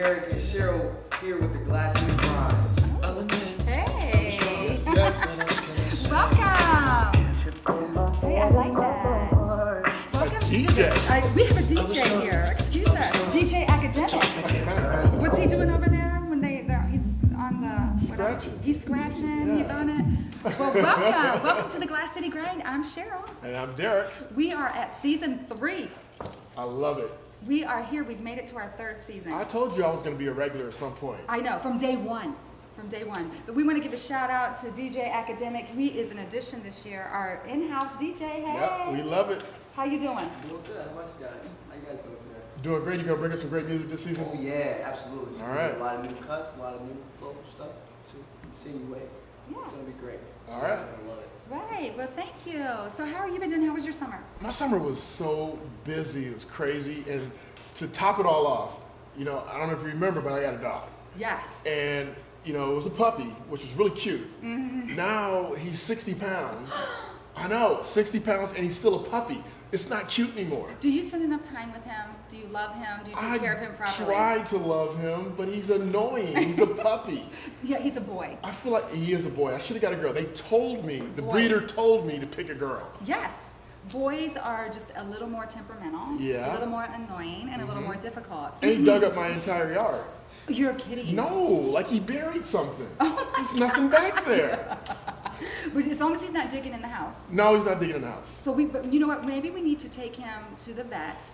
Derick and Cheryl here with the Glass and Grind. Hey! Yes. Welcome! Hey, I like that. Welcome DJ. We have a DJ here. Excuse us. DJ Academic. What's he doing over there when he's on the... Scratching. He's scratching. Yeah. He's on it. Well, welcome. Welcome to the Glass City Grind. I'm Cheryl. And I'm Derick. We are at season 3. I love it. We are here. We've made it to our 3rd season. I told you I was going to be a regular at some point. I know, from day one. But we want to give a shout out to DJ Academic. He is an addition this year, our in-house DJ. Hey. Yep, we love it. How you doing? Doing good. How about you guys? How you guys doing today? Doing great. You going to bring us some great music this season? Oh yeah, absolutely. So All right. A lot of new cuts, a lot of new local stuff to insinuate. Yeah. It's gonna be great. All right. I love it. Right. Well, thank you. So how have you been doing? How was your summer? My summer was so busy. It was crazy. And to top it all off, I don't know if you remember, but I got a dog. Yes. And, it was a puppy, which was really cute. Mm-hmm. Now he's 60 pounds. I know, 60 pounds, and he's still a puppy. It's not cute anymore. Do you spend enough time with him? Do you love him? Do you take care of him properly? I try to love him, but he's annoying. He's a puppy. Yeah, he's a boy. I feel like he is a boy. I should have got a girl. They told me, the Boys. breeder told me to pick a girl. Yes. Boys are just a little more temperamental, Yeah. a little more annoying, and a little more difficult. And he dug up my entire yard. You're kidding. No, like he buried something. There's nothing back there. But as long as he's not digging in the house. No, he's not digging in the house. So but you know what? Maybe we need to take him to the vet,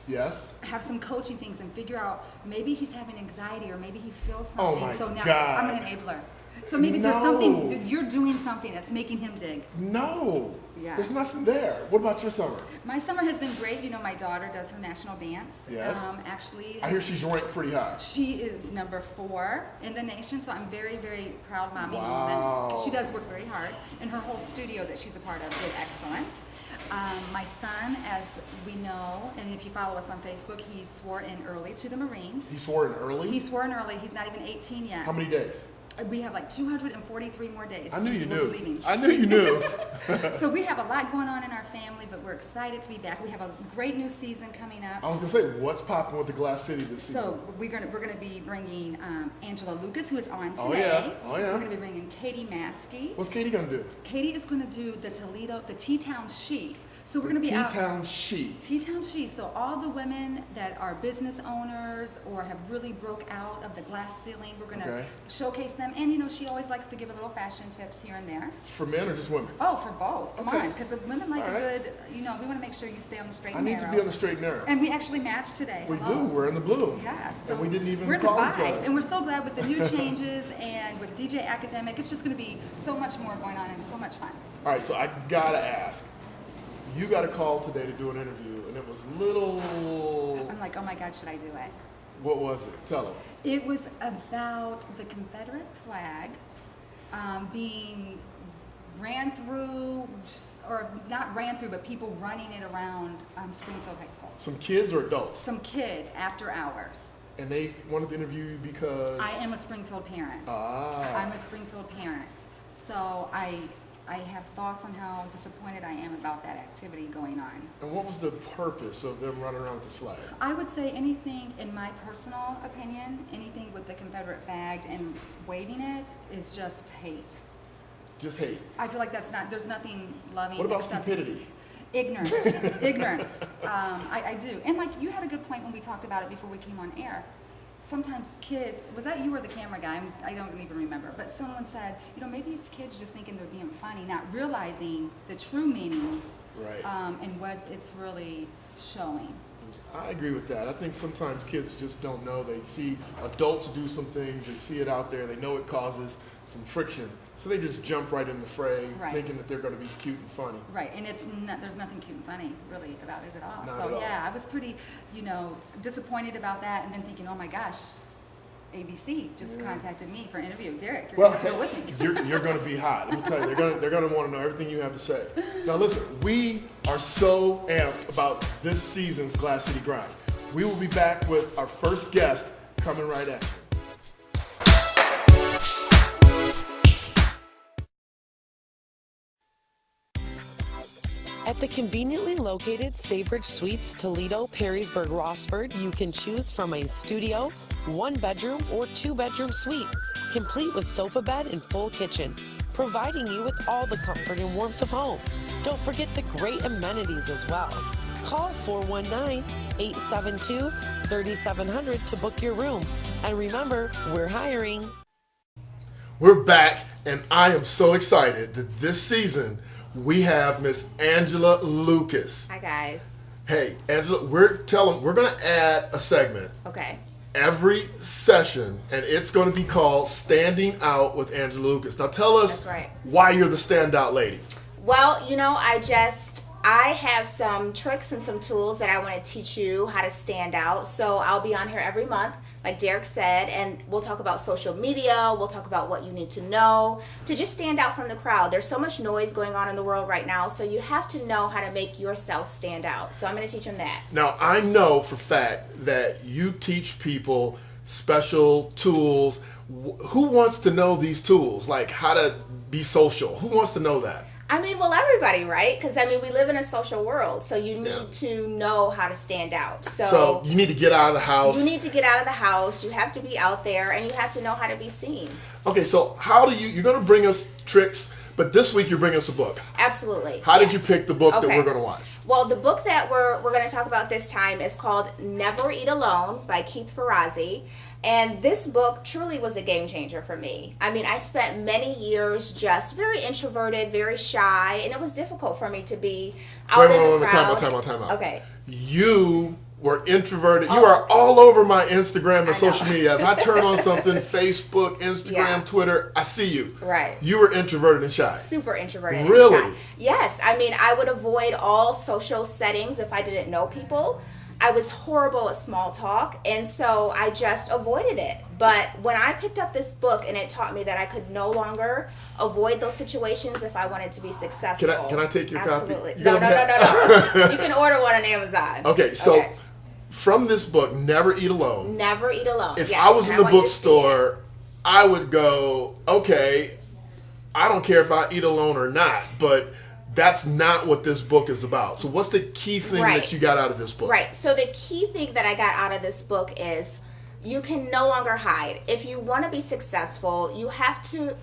Yes. have some coaching things, and figure out maybe he's having anxiety or maybe he feels something. Oh my so now God. I'm an enabler. So maybe there's No. something you're doing something that's making him dig. No. Yes. There's nothing there. What about your summer? My summer has been great. My daughter does her national dance. Yes. Actually, I hear she's ranked pretty high. she is number 4 in the nation, so I'm very, very proud mommy Wow. woman. She does work very hard, and her whole studio that she's a part of did excellent. My son, as we know, and if you follow us on Facebook, he swore in early to the Marines. He swore in early? He swore in early. He's not even 18 yet. How many days? We have like 243 more days. I knew you before knew. leaving. I knew you knew. So we have a lot going on in our family, but we're excited to be back. We have a great new season coming up. I was gonna say, what's popping with the Glass City this season? So we're gonna be bringing Angela Lucas, who is on today. Oh, yeah. Oh, yeah. We're gonna be bringing Katie Maskey. What's Katie gonna do? Katie is gonna do the T-Town She. So we're gonna be out. T-Town She. T-Town She. So all the women that are business owners or have really broke out of the glass ceiling, we're gonna showcase them. And she always likes to give a little fashion tips here and there. For men or just women? Oh, for both. Come Okay. on, because the women like All a right. good. We want to make sure you stay on the straight I and need narrow. to be on the straight and narrow. And we actually match today. We Hello. do. We're in the blue. Yeah, And we didn't even we're in the call each vibe, other. and we're so glad with the new changes and with DJ Academic. It's just going to be so much more going on and so much fun. All right, so I gotta ask. You got a call today to do an interview, and it was little. I'm like, oh my God, should I do it? What was it? Tell them. It was about the Confederate flag being ran through, or not ran through, but people running it around Springfield High School. Some kids or adults? Some kids after hours. And they wanted to interview you because. I am a Springfield parent. Ah. I'm a Springfield parent. So I have thoughts on how disappointed I am about that activity going on. And what was the purpose of them running around with this flag? I would say anything, in my personal opinion, anything with the Confederate flag and waving it is just hate. Just hate. I feel like there's nothing loving. What about acceptance. stupidity? Ignorance. Ignorance. I do. And like you had a good point when we talked about it before we came on air. Sometimes kids, was that you or the camera guy? I don't even remember. But someone said, maybe it's kids just thinking they're being funny, not realizing the true meaning Right. and what it's really showing. I agree with that. I think sometimes kids just don't know. They see adults do some things, they see it out there, they know it causes some friction, so they just jump right in the fray, Right. thinking that they're going to be cute and funny. Right, and there's nothing cute and funny really about it at all. Not So at all. yeah, I was pretty, disappointed about that, and then thinking, oh my gosh, ABC just contacted me for an interview. Derick, you're going to go with me. you're going to be hot. Let me tell you, they're going to want to know everything you have to say. Now listen, we are so amped about this season's Glass City Grind. We will be back with our first guest coming right at you. At the conveniently located Staybridge Suites, Toledo, Perrysburg, Rossford, you can choose from a studio, 1-bedroom or 2-bedroom suite, complete with sofa bed and full kitchen, providing you with all the comfort and warmth of home. Don't forget the great amenities as well. Call 419-872-3700 to book your room. And remember, we're hiring. We're back, and I am so excited that this season we have Miss Angela Lucas. Hi, guys. Hey, Angela, we're going to add a segment Okay. every session, and it's going to be called Standing Out with Angela Lucas. Now tell us That's right. why you're the standout lady. Well, I have some tricks and some tools that I want to teach you how to stand out. So I'll be on here every month, like Derick said, and we'll talk about social media. We'll talk about what you need to know to just stand out from the crowd. There's so much noise going on in the world right now, so you have to know how to make yourself stand out. So I'm going to teach them that. Now, I know for a fact that you teach people special tools. Who wants to know these tools, like how to be social? Who wants to know that? Well, everybody, right? Because, we live in a social world, so you need to know how to stand out. So you need to get out of the house. You need to get out of the house. You have to be out there, and you have to know how to be seen. Okay, so you're going to bring us tricks, but this week you're bringing us a book. Absolutely. How did you pick the book that Okay. we're going to watch? Well, the book that we're going to talk about this time is called Never Eat Alone by Keith Ferrazzi. And this book truly was a game changer for me. I spent many years just very introverted, very shy, and it was difficult for me to be out in the crowd. Time out. Okay. You were introverted. You are all over my Instagram and I social know. media. If I turn on something, Facebook, Instagram, Yeah. Twitter, I see you. Right. You were introverted and shy. Super introverted. and Really? shy. Yes. I would avoid all social settings if I didn't know people. I was horrible at small talk, and so I just avoided it. But when I picked up this book, and it taught me that I could no longer avoid those situations if I wanted to be successful. Can I take your copy? Absolutely. You No. gonna You can order one on Amazon. Okay, so from this book, Never Eat Alone. Never Eat Alone. If Yes, I was and in the want you to see it. bookstore, I would go, okay, I don't care if I eat alone or not, but that's not what this book is about. So what's the key thing Right. that you got out of this book? Right. So the key thing that I got out of this book is you can no longer hide. If you want to be successful, you have to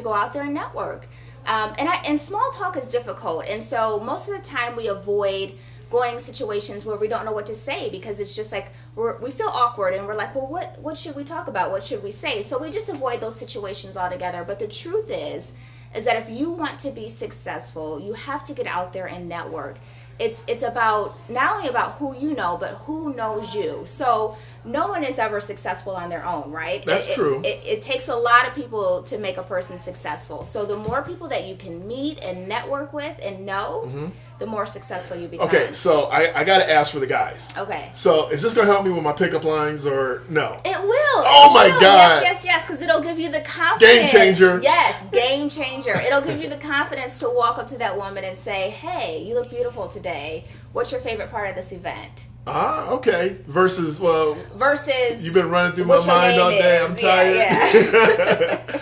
go out there and network. And small talk is difficult, and so most of the time we avoid going in situations where we don't know what to say because it's just like we feel awkward and we're like, well, what should we talk about? What should we say? So we just avoid those situations altogether. But the truth is that if you want to be successful, you have to get out there and network. It's about not only about who you know, but who knows you. So no one is ever successful on their own, right? That's true. It takes a lot of people to make a person successful. So the more people that you can meet and network with and know, the more successful you become. Okay, so I got to ask for the guys. Okay. So is this going to help me with my pickup lines or no? It will. Oh It my will. God. Yes, because it'll give you the confidence. Game changer. Yes, game changer. It'll give you the confidence to walk up to that woman and say, hey, you look beautiful today. What's your favorite part of this event? Okay. Versus, you've been running through my what your mind name all day. is. I'm tired. Yeah.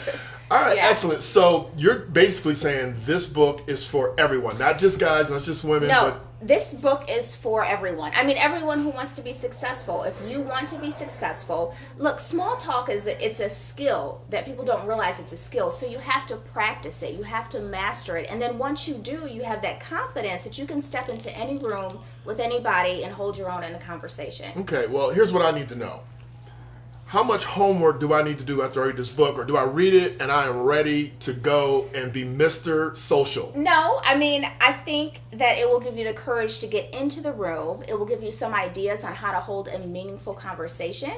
All right, Yeah. excellent. So you're basically saying this book is for everyone, not just guys, not just women. No, but this book is for everyone. Everyone who wants to be successful. If you want to be successful, look, small talk it's a skill that people don't realize it's a skill. So you have to practice it. You have to master it. And then once you do, you have that confidence that you can step into any room with anybody and hold your own in a conversation. Okay, well, here's what I need to know. How much homework do I need to do after I read this book, or do I read it and I am ready to go and be Mr. Social? No, I think that it will give you the courage to get into the room. It will give you some ideas on how to hold a meaningful conversation.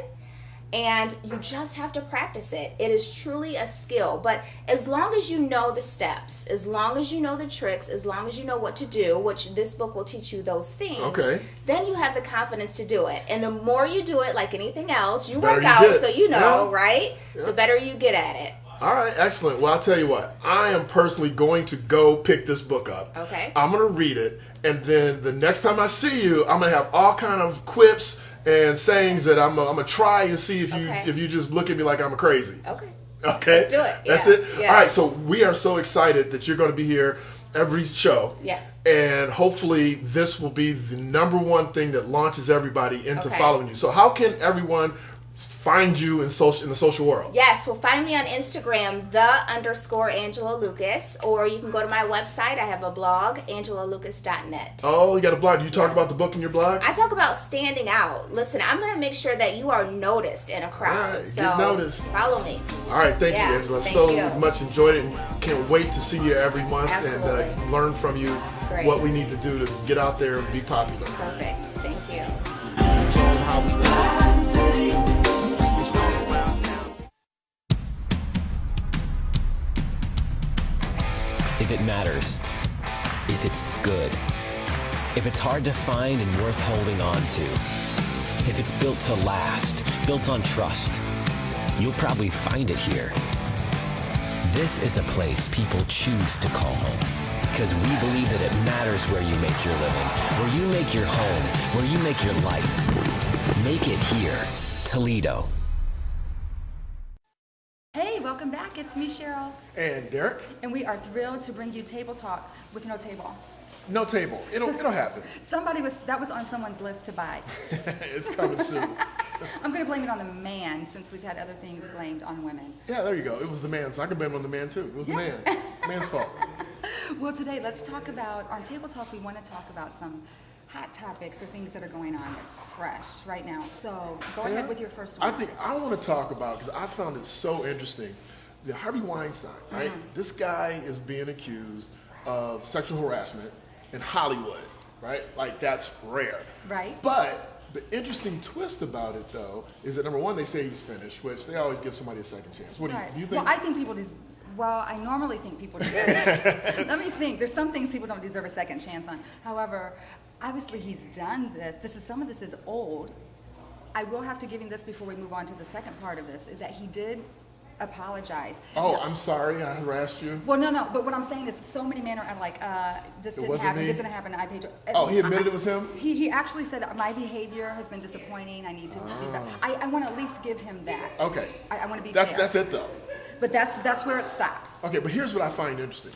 And you just have to practice it. It is truly a skill. But as long as you know the steps, as long as you know the tricks, as long as you know what to do, which this book will teach you those things, Okay. then you have the confidence to do it. And the more you do it, like anything else, you Better work you out, get. so you know, Yeah. right? Yeah. The better you get at it. All right, excellent. Well, I'll tell you what. I am personally going to go pick this book up. Okay. I'm going to read it, and then the next time I see you, I'm going to have all kind of quips and sayings that I'm gonna try and see if you just look at me like I'm crazy. Okay. Okay. Let's do it. That's Yeah. it. Yeah. All right. So we are so excited that you're going to be here every show. Yes. And hopefully this will be the number one thing that launches everybody into Okay. following you. So how can everyone find you in the social world? Yes, well, find me on Instagram, _Angela Lucas, or you can go to my website. I have a blog, angelalucas.net. Oh, you got a blog. Do you talk about the book in your blog? I talk about standing out. Listen, I'm going to make sure that you are noticed in a crowd. All right, so get noticed. follow me. All right, thank you, Angela. Thank So you. much enjoyed it, and can't wait to see you every month Absolutely. and learn from you Great. what we need to do to get out there and be popular. Perfect. Thank you. If it matters, if it's good, if it's hard to find and worth holding on to, if it's built to last, built on trust, you'll probably find it here. This is a place people choose to call home because we believe that it matters where you make your living, where you make your home, where you make your life. Make it here, Toledo. Hey, welcome back. It's me, Cheryl. And Derick, And we are thrilled to bring you Table Talk with no table. no table. It'll happen. That was on someone's list to buy. It's coming soon. I'm going to blame it on the man since we've had other things blamed on women. Yeah, there you go. It was the man, so I can blame it on the man too. It was the man. Man's fault. Well, today let's talk about, on Table Talk, we want to talk about some hot topics or things that are going on that's fresh right now. So go ahead with your first one. I want to talk about, because I found it so interesting, the Harvey Weinstein, right? This guy is being accused of sexual harassment in Hollywood, right? Like, that's rare. Right. But the interesting twist about it, though, is that number one, they say he's finished, which they always give somebody a second chance. What Right. do you think? Well, I think people I normally think people deserve it. Let me think. There's some things people don't deserve a second chance on. However, obviously he's done this. Some of this is old. I will have to give him this before we move on to the second part of this, is that he did apologize. Oh, Now- I'm sorry I harassed you. Well, no, but what I'm saying is so many men are like, this didn't wasn't happen, me? this didn't happen, I paid you. Oh, he admitted it was him? He actually said that my behavior has been disappointing, I need to be better. I want to at least give him that. Okay. I want to be That's fair. it, though. But that's where it stops. Okay, but here's what I find interesting.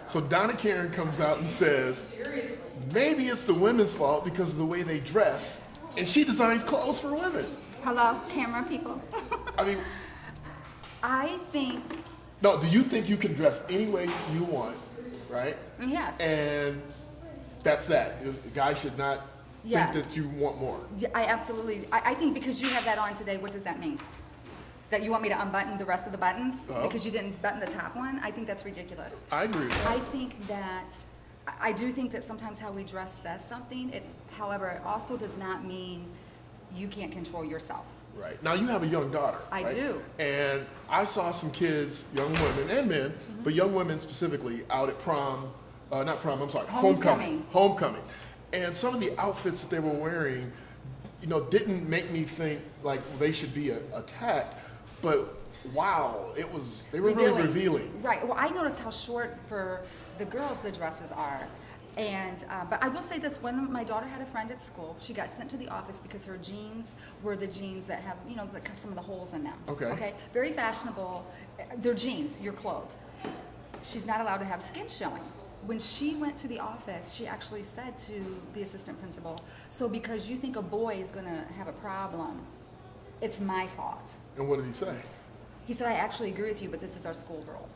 So Donna Karen comes out and says, maybe it's the women's fault because of the way they dress, and she designs clothes for women. Hello, camera people. I mean, I think, no, do you think you can dress any way you want, right? yes. And that's that. The guy should not Yes. think that you want more. Yeah, I think because you have that on today, what does that mean? That you want me to unbutton the rest of the buttons Oh. because you didn't button the top one? I think that's ridiculous. I agree with I that. think that, I do think that sometimes how we dress says something. However, it also does not mean you can't control yourself. Right. Now, you have a young daughter. I right? do. And I saw some kids, young women and men, but young women specifically, out at homecoming. Homecoming. And some of the outfits that they were wearing, didn't make me think like they should be attacked, but wow, they were really revealing. Right. Well, I noticed how short for the girls the dresses are. And but I will say this: when my daughter had a friend at school, she got sent to the office because her jeans were the jeans that have, some of the holes in them. Okay. Okay. Very fashionable. They're jeans. You're clothed. She's not allowed to have skin showing. When she went to the office, she actually said to the assistant principal, "So because you think a boy is going to have a problem, it's my fault." And what did he say? He said, "I actually agree with you, but this is our school rule."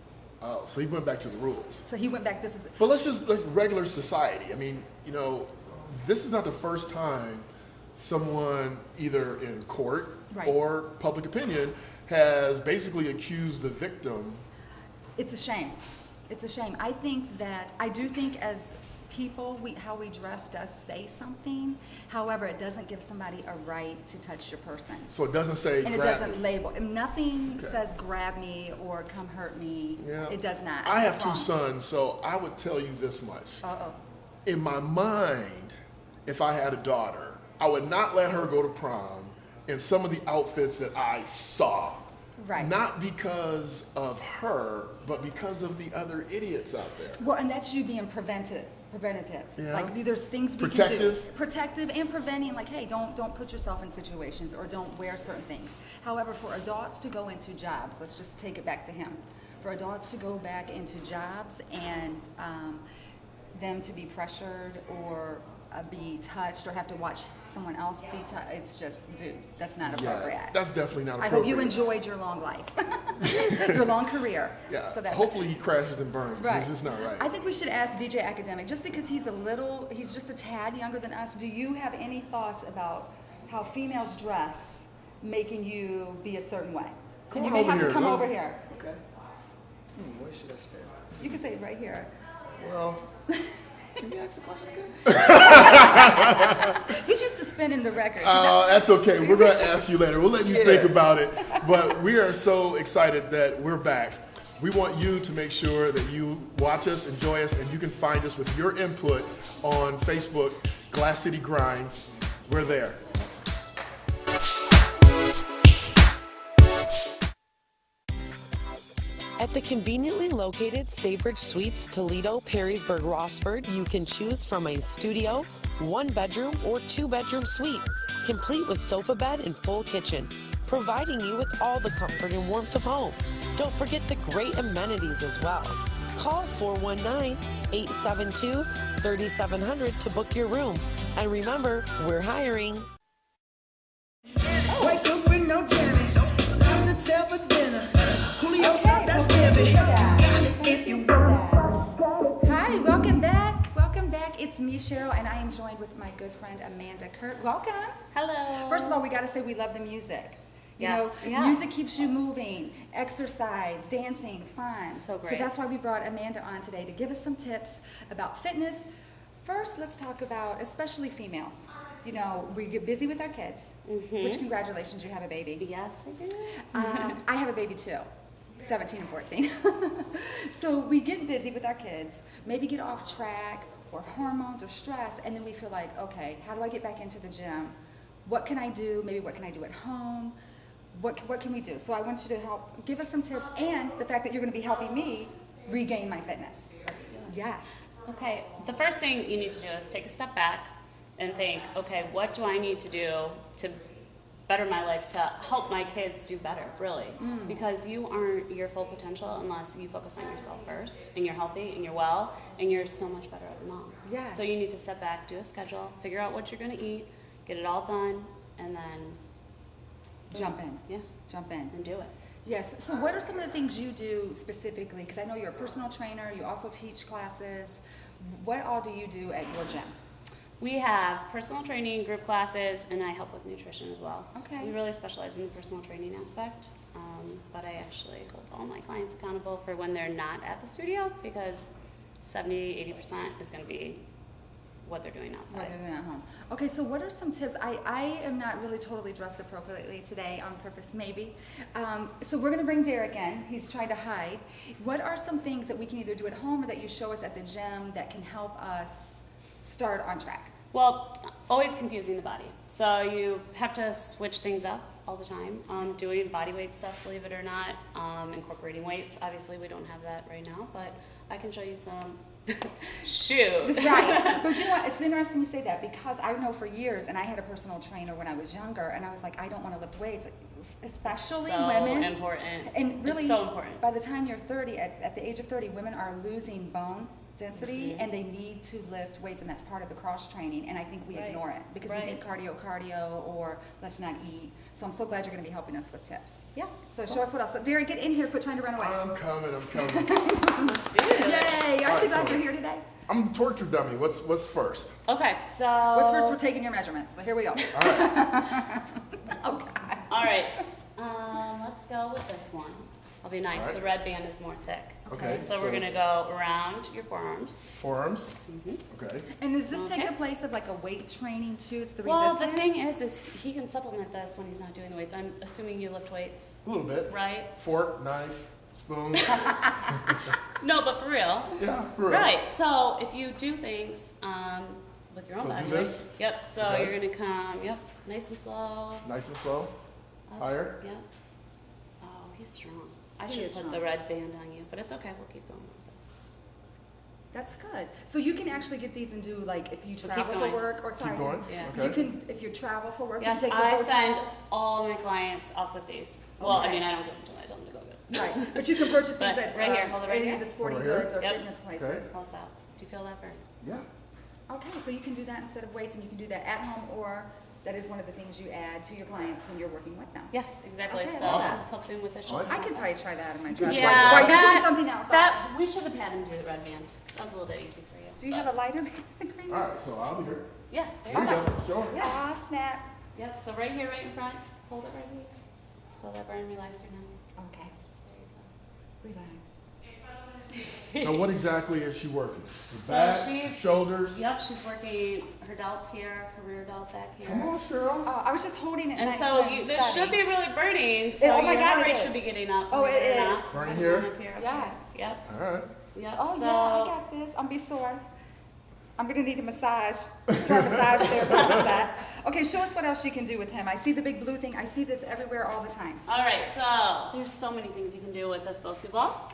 Oh, so he went back to the rules. So he went back. This is But let's just like regular society. I mean, this is not the first time someone either in court Right. or public opinion has basically accused the victim. It's a shame. It's a shame. I do think as people, how we dress does say something. However, it doesn't give somebody a right to touch your person. So it doesn't say And it grab doesn't me. label. And nothing Okay. says grab me or come hurt me. Yeah. It does not. I have It's two wrong. sons, so I would tell you this much. Uh-oh. In my mind, if I had a daughter, I would not let her go to prom in some of the outfits that I saw. Right. Not because of her, but because of the other idiots out there. Well, and that's you being preventative. Yeah. Like there's things we can do. Protective? Protective and preventing, like, hey, don't put yourself in situations or don't wear certain things. However, for adults to go into jobs, let's just take it back to him. For adults to go back into jobs and them to be pressured or be touched or have to watch someone else be touched. It's just, dude, that's not Yeah, appropriate. that's definitely not I appropriate. hope you enjoyed your long life, your long career. Yeah, So that's hopefully he crashes and burns. 'Cause right. It's just not right. I think we should ask DJ Academic, just because he's just a tad younger than us. Do you have any thoughts about how females dress making you be a certain way? Come And you on may over have to here. come Let's- over here. Okay. Where should I stand? You can say it right here. Well, can you ask the question again? He's used to spinning the records. That's okay. We're going to ask you later. We'll let you Yeah. think about it. But we are so excited that we're back. We want you to make sure that you watch us, enjoy us, and you can find us with your input on Facebook, Glass City Grind. We're there. At the conveniently located Staybridge Suites, Toledo, Perrysburg, Rossford, you can choose from a studio, 1-bedroom, or 2-bedroom suite, complete with sofa bed and full kitchen, providing you with all the comfort and warmth of home. Don't forget the great amenities as well. Call 419-872-3700 to book your room. And remember, we're hiring. Wake up with no jammies. Lobster tail for dinner. Julio said that's heavy. Thank you for that. Hi, welcome back. Welcome back. It's me, Cheryl, and I am joined with my good friend Amanda Kurt. Welcome. Hello. First of all, we got to say we love the music. You Yes. know, Yeah. music keeps you moving, exercise, dancing, fun. So great. So that's why we brought Amanda on today to give us some tips about fitness. First, let's talk about, especially females. You know, we get busy with our kids, which congratulations, you have a baby. Yes, I do. I have a baby too, 17 and 14. So we get busy with our kids, maybe get off track or hormones or stress, and then we feel like, okay, how do I get back into the gym? What can I do? Maybe what can I do at home? What can we do? So I want you to help give us some tips, and the fact that you're going to be helping me regain my fitness. Let's do it. Yes. Okay, the first thing you need to do is take a step back and think, okay, what do I need to do to better my life, to help my kids do better, really? Because you aren't your full potential unless you focus on yourself first, and you're healthy, and you're well, and you're so much better as a mom. Yes. So you need to step back, do a schedule, figure out what you're going to eat, get it all done, and then Jump in. Yeah, Jump in. and do it. Yes. So what are some of the things you do specifically? Because I know you're a personal trainer. You also teach classes. What all do you do at your gym? We have personal training, group classes, and I help with nutrition as well. Okay. We really specialize in the personal training aspect, but I actually hold all my clients accountable for when they're not at the studio, because 70-80% is going to be what they're doing What outside. you're doing at home. Okay, so what are some tips? I am not really totally dressed appropriately today on purpose, maybe. So we're going to bring Derick in. He's trying to hide. What are some things that we can either do at home or that you show us at the gym that can help us start on track? Well, always confusing the body. So you have to switch things up all the time. Doing body weight stuff, believe it or not, incorporating weights. Obviously, we don't have that right now, but I can show you some. Shoot. Right. But you know what? It's interesting you say that, because I know for years, and I had a personal trainer when I was younger, and I was like, I don't want to lift weights, especially So women. important. And really, It's so important. by the time you're 30, at the age of 30, women are losing bone density, Mm-hmm. and they need to lift weights, and that's part of the cross training, and I think we Right. ignore it because we Right. think cardio, or let's not eat. So I'm so glad you're going to be helping us with tips. Yeah. So show us what else. Derick, get in here. Quit trying to run away. I'm coming. Yay! Aren't you glad so- you're here today? I'm the torture dummy. What's first? Okay, so. What's first? We're taking your measurements. So here we go. All right. Oh, God. All right, let's go with this one. I'll be nice. All right. The red band is more thick. Okay, So we're so- gonna go around your forearms. Forearms. Okay. And does this take Okay. the place of like a weight training too? It's the Well, the resistance? thing is he can supplement this when he's not doing the weights. I'm assuming you lift weights, A little bit. right? Fork, knife, spoon. No, but for real. Yeah, for real. Right. So if you do things with your own So body do weight. this? Yep. So Okay. you're gonna come. Yep. Nice and slow. Nice and slow. Up, Higher. Yep. Oh, he's strong. I He should is put strong. the red band on you, but it's okay. We'll keep going with this. That's good. So you can actually get these and do like if you So travel keep for going. work or sorry. Keep going. Yeah. You Okay. can if you travel for work. Yes, you take the I hotel. send all my clients off with these. Well, I Okay. mean, I don't give them to them. I tell them to go get. Right, but you can purchase these But at right here, hold it right any here. of the sporting Right here? goods or Yep. fitness places. Close out. Do you feel that burn? Yeah. Okay, so you can do that instead of weights, and you can do that at home, or that is one of the things you add to your clients when you're working with them. Yes, exactly. Okay, I So love that. it's something with the shoulder. I could probably try that in my dress. Yeah, While you're doing something else. That we should have had him do the red band. That was a little bit easy for you. Do you have a lighter green? All right, so I'll be here. Yeah, there Here you you go. go. Sure. Aw, snap. Yep. So right here, right in front. Hold it right here. Feel that burn, relax your neck. Okay. Relax. Now, what exactly is she working? The So back, she's- shoulders? Yep, she's working her delts here, her rear delt back here. Come on, Cheryl. Oh, I was just holding it And nice so and this steady. should be really burning. So Oh my your God, heart it rate is. should be getting up. Oh, believe it or is. not. Right here? Up here. Yes. Yep. All right. Yep. Oh, so yeah, I got this. I'm be sore. I'm gonna need a massage. Try massage therapy with that. Okay, show us what else you can do with him. I see the big blue thing. I see this everywhere all the time. all right. So there's so many things you can do with this Bosu ball.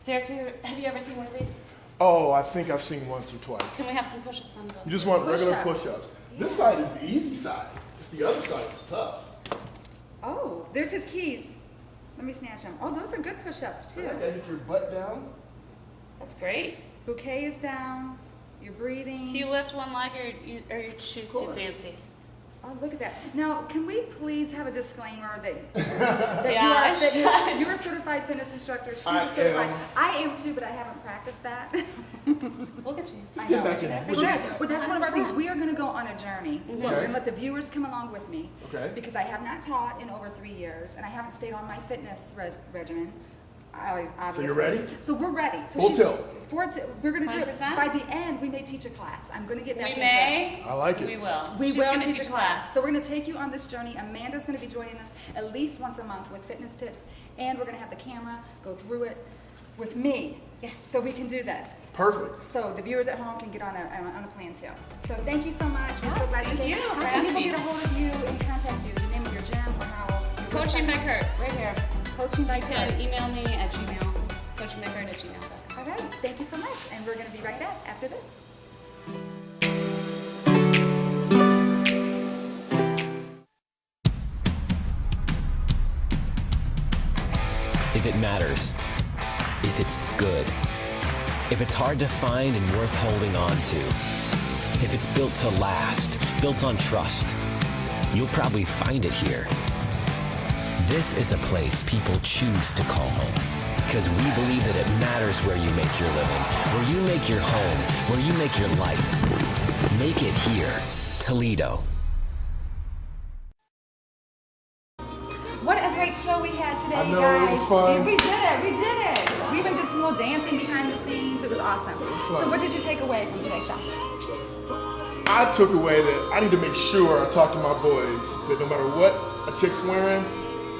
Derick, have you ever seen one of these? Oh, I think I've seen once or twice. Can we have some push-ups on those? You just want regular Push-ups. push-ups. This side is the easy side. It's the other side that's tough. Oh, there's his keys. Let me snatch them. Oh, those are good push-ups You too. gotta get your butt down. That's great. Bouquet is down. You're breathing. Can you lift one leg or your shoes too course. fancy? Oh, look at that. Now, can we please have a disclaimer that, Yeah, you're a certified fitness instructor. She's I a certified. am. I am too, but I haven't practiced that. Look at you. I Get know. back in there. Well, but that's one of our things. We are going to go on a journey. So we're Okay. going to let the viewers come along with me. Okay. Because I have not taught in over 3 years, and I haven't stayed on my fitness regimen. So you're ready? So we're ready. So Full she's- tilt. We're going to do it. 100%? By the end, we may teach a class. I'm going to get back We into may. I like it. We will. We She's will gonna teach a class. So we're going to take you on this journey. Amanda's going to be joining us at least once a month with fitness tips, and we're going to have the camera go through it with me. Yes. So we can do this. Perfect. So the viewers at home can get on a plan too. So thank you so much. We're so Yes, glad thank came. you for How can having people me. get a hold of you and contact you? The name of your gym or how? your Coaching by website? Kurt, right here. Coaching by You can Kurt. email me at Gmail. coachingbyKurt@gmail.com. All right. Thank you so much. And we're going to be right back after this. If it matters, if it's good, if it's hard to find and worth holding on to, if it's built to last, built on trust, you'll probably find it here. This is a place people choose to call home because we believe that it matters where you make your living, where you make your home, where you make your life. Make it here, Toledo. What a great show we had today, I know, guys. it was fun. We did it. We did it. We even did some little dancing behind the scenes. It was awesome. So what did you take away from today's show? I took away that I need to make sure I talk to my boys that no matter what a chick's wearing,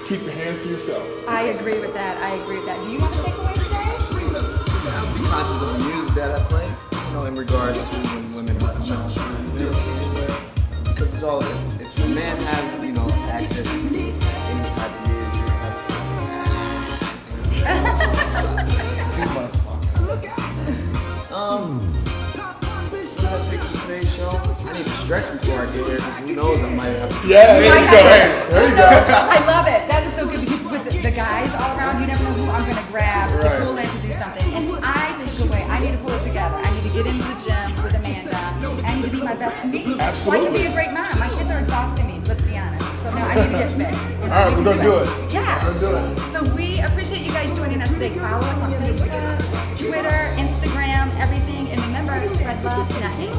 keep your hands to yourself. I agree with that. I agree with that. Do you have a takeaway today? I'll be conscious of the music that I play, in regards to when women are coming out to the wear. Because it's all, if a man has, access to any type of music, too much. What did I take from today's show? I need to stretch before I get here, because who knows, I might have to. Yeah, there you go. Hey, there you go. I love it. That is so good because with the guys all around, you never know who I'm going to grab to Right. pull in to do something. And I take away, I need to pull it together. I need to get into the gym with Amanda. I need to be my best me. So I can Absolutely. be a great mom. My kids are exhausting me, let's be honest. So now I need to get fit. All right, we're gonna do it. Yeah. We're gonna do it. So we appreciate you guys joining us today. Follow us on Facebook, Twitter, Instagram, everything. And remember, spread love, not hate.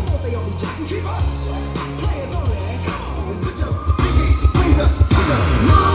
No